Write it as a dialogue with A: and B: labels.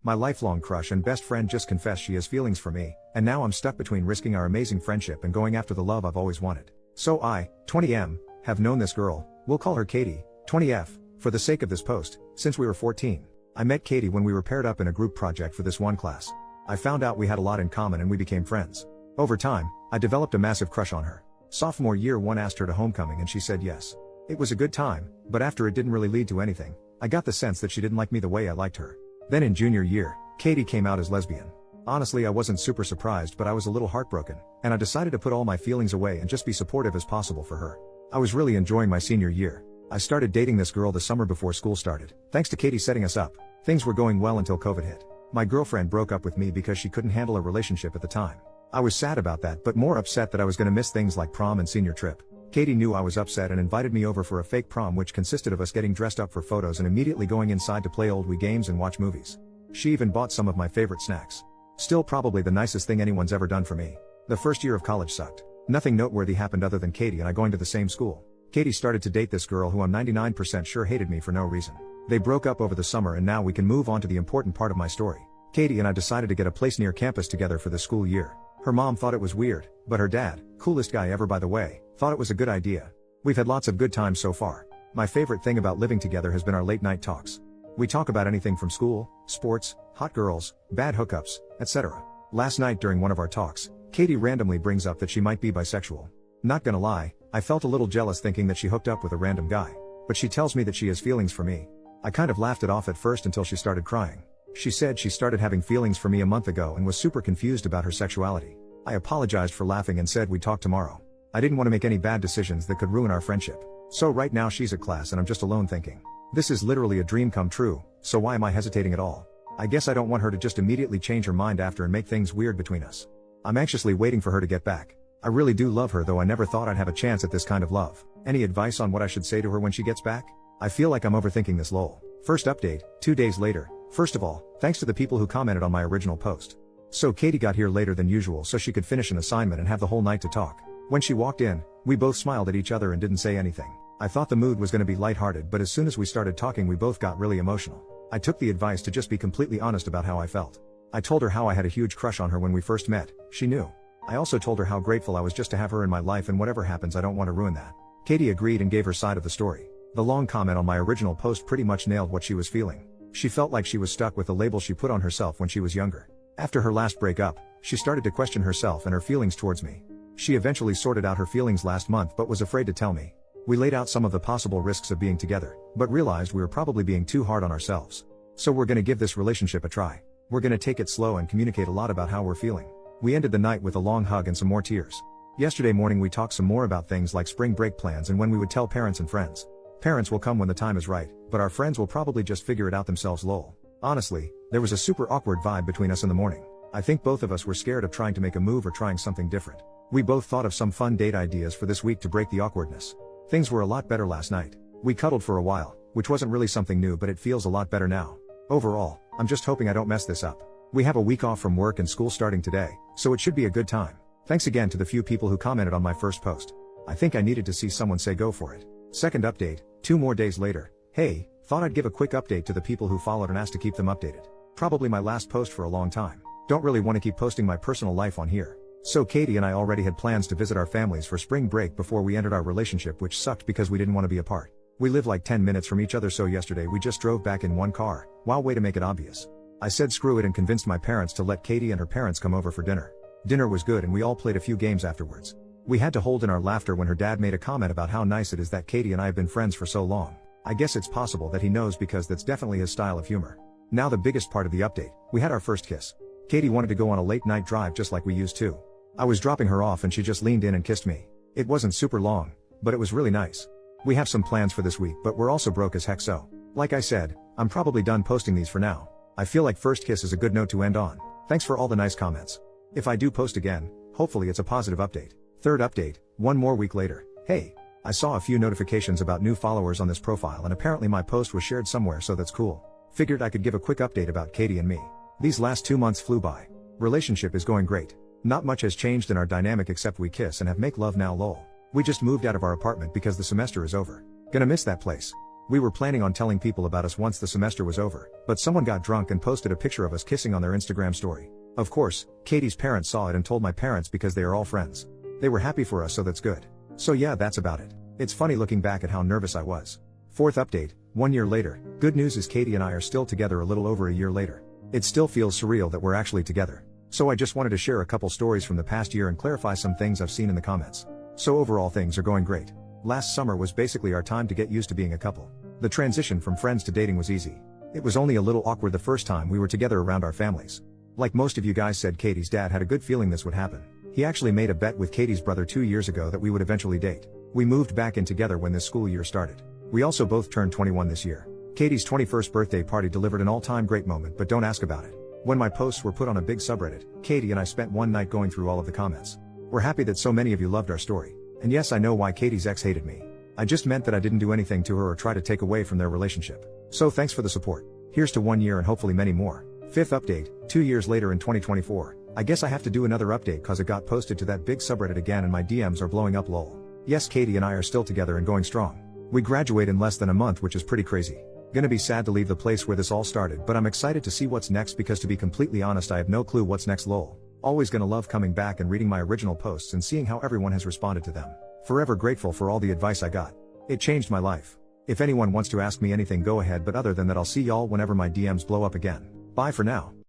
A: My lifelong crush and best friend just confessed she has feelings for me, and now I'm stuck between risking our amazing friendship and going after the love I've always wanted. So I, 20M, have known this girl, we'll call her Katie, 20F, for the sake of this post, since we were 14. I met Katie when we were paired up in a group project for this one class. I found out we had a lot in common and we became friends. Over time, I developed a massive crush on her. Sophomore year 1 asked her to homecoming and she said yes. It was a good time, but after it didn't really lead to anything, I got the sense that she didn't like me the way I liked her. Then in junior year, Katie came out as lesbian. Honestly, I wasn't super surprised, but I was a little heartbroken, and I decided to put all my feelings away and just be supportive as possible for her. I was really enjoying my senior year. I started dating this girl the summer before school started, thanks to Katie setting us up. Things were going well until COVID hit. My girlfriend broke up with me because she couldn't handle a relationship at the time. I was sad about that, but more upset that I was gonna miss things like prom and senior trip. Katie knew I was upset and invited me over for a fake prom which consisted of us getting dressed up for photos and immediately going inside to play old Wii games and watch movies. She even bought some of my favorite snacks. Still probably the nicest thing anyone's ever done for me. The first year of college sucked. Nothing noteworthy happened other than Katie and I going to the same school. Katie started to date this girl who I'm 99% sure hated me for no reason. They broke up over the summer and now we can move on to the important part of my story. Katie and I decided to get a place near campus together for the school year. Her mom thought it was weird, but her dad, coolest guy ever by the way, thought it was a good idea. We've had lots of good times so far. My favorite thing about living together has been our late night talks. We talk about anything from school, sports, hot girls, bad hookups, etc. Last night during one of our talks, Katie randomly brings up that she might be bisexual. Not gonna lie, I felt a little jealous thinking that she hooked up with a random guy. But she tells me that she has feelings for me. I kind of laughed it off at first until she started crying. She said she started having feelings for me a month ago and was super confused about her sexuality. I apologized for laughing and said we'd talk tomorrow. I didn't want to make any bad decisions that could ruin our friendship. So right now she's at class and I'm just alone thinking, this is literally a dream come true, so why am I hesitating at all? I guess I don't want her to just immediately change her mind after and make things weird between us. I'm anxiously waiting for her to get back. I really do love her, though I never thought I'd have a chance at this kind of love. Any advice on what I should say to her when she gets back? I feel like I'm overthinking this lol. First update, 2 days later. First of all, thanks to the people who commented on my original post. So Katie got here later than usual so she could finish an assignment and have the whole night to talk. When she walked in, we both smiled at each other and didn't say anything. I thought the mood was gonna be lighthearted, but as soon as we started talking we both got really emotional. I took the advice to just be completely honest about how I felt. I told her how I had a huge crush on her when we first met. She knew. I also told her how grateful I was just to have her in my life, and whatever happens I don't want to ruin that. Katie agreed and gave her side of the story. The long comment on my original post pretty much nailed what she was feeling. She felt like she was stuck with the label she put on herself when she was younger. After her last breakup, she started to question herself and her feelings towards me. She eventually sorted out her feelings last month but was afraid to tell me. We laid out some of the possible risks of being together, but realized we were probably being too hard on ourselves. So we're gonna give this relationship a try. We're gonna take it slow and communicate a lot about how we're feeling. We ended the night with a long hug and some more tears. Yesterday morning we talked some more about things like spring break plans and when we would tell parents and friends. Parents will come when the time is right, but our friends will probably just figure it out themselves lol. Honestly, there was a super awkward vibe between us in the morning. I think both of us were scared of trying to make a move or trying something different. We both thought of some fun date ideas for this week to break the awkwardness. Things were a lot better last night. We cuddled for a while, which wasn't really something new, but it feels a lot better now. Overall, I'm just hoping I don't mess this up. We have a week off from work and school starting today, so it should be a good time. Thanks again to the few people who commented on my first post. I think I needed to see someone say go for it. Second update, 2 more days later. Hey, thought I'd give a quick update to the people who followed and asked to keep them updated. Probably my last post for a long time. Don't really want to keep posting my personal life on here. So Katie and I already had plans to visit our families for spring break before we entered our relationship, which sucked because we didn't want to be apart. We live like 10 minutes from each other, so yesterday we just drove back in one car. Wow, way to make it obvious. I said screw it and convinced my parents to let Katie and her parents come over for dinner. Dinner was good and we all played a few games afterwards. We had to hold in our laughter when her dad made a comment about how nice it is that Katie and I have been friends for so long. I guess it's possible that he knows because that's definitely his style of humor. Now the biggest part of the update, we had our first kiss. Katie wanted to go on a late night drive just like we used to. I was dropping her off and she just leaned in and kissed me. It wasn't super long, but it was really nice. We have some plans for this week, but we're also broke as heck, so like I said, I'm probably done posting these for now. I feel like first kiss is a good note to end on. Thanks for all the nice comments. If I do post again, hopefully it's a positive update. Third update, 1 more week later. Hey, I saw a few notifications about new followers on this profile and apparently my post was shared somewhere, so that's cool. Figured I could give a quick update about Katie and me. These last 2 months flew by. Relationship is going great. Not much has changed in our dynamic except we kiss and have make love now lol. We just moved out of our apartment because the semester is over. Gonna miss that place. We were planning on telling people about us once the semester was over, but someone got drunk and posted a picture of us kissing on their Instagram story. Of course, Katie's parents saw it and told my parents because they are all friends. They were happy for us, so that's good. So yeah, that's about it. It's funny looking back at how nervous I was. Fourth update, 1 year later. Good news is Katie and I are still together a little over a year later. It still feels surreal that we're actually together. So I just wanted to share a couple stories from the past year and clarify some things I've seen in the comments. So overall things are going great. Last summer was basically our time to get used to being a couple. The transition from friends to dating was easy. It was only a little awkward the first time we were together around our families. Like most of you guys said, Katie's dad had a good feeling this would happen. He actually made a bet with Katie's brother 2 years ago that we would eventually date. We moved back in together when this school year started. We also both turned 21 this year. Katie's 21st birthday party delivered an all-time great moment, but don't ask about it. When my posts were put on a big subreddit, Katie and I spent one night going through all of the comments. We're happy that so many of you loved our story. And yes, I know why Katie's ex hated me. I just meant that I didn't do anything to her or try to take away from their relationship. So thanks for the support. Here's to 1 year and hopefully many more. Fifth update, 2 years later in 2024. I guess I have to do another update cause it got posted to that big subreddit again and my DMs are blowing up lol. Yes, Katie and I are still together and going strong. We graduate in less than a month, which is pretty crazy. Gonna be sad to leave the place where this all started, but I'm excited to see what's next because to be completely honest I have no clue what's next lol. Always gonna love coming back and reading my original posts and seeing how everyone has responded to them. Forever grateful for all the advice I got. It changed my life. If anyone wants to ask me anything go ahead, but other than that I'll see y'all whenever my DMs blow up again. Bye for now.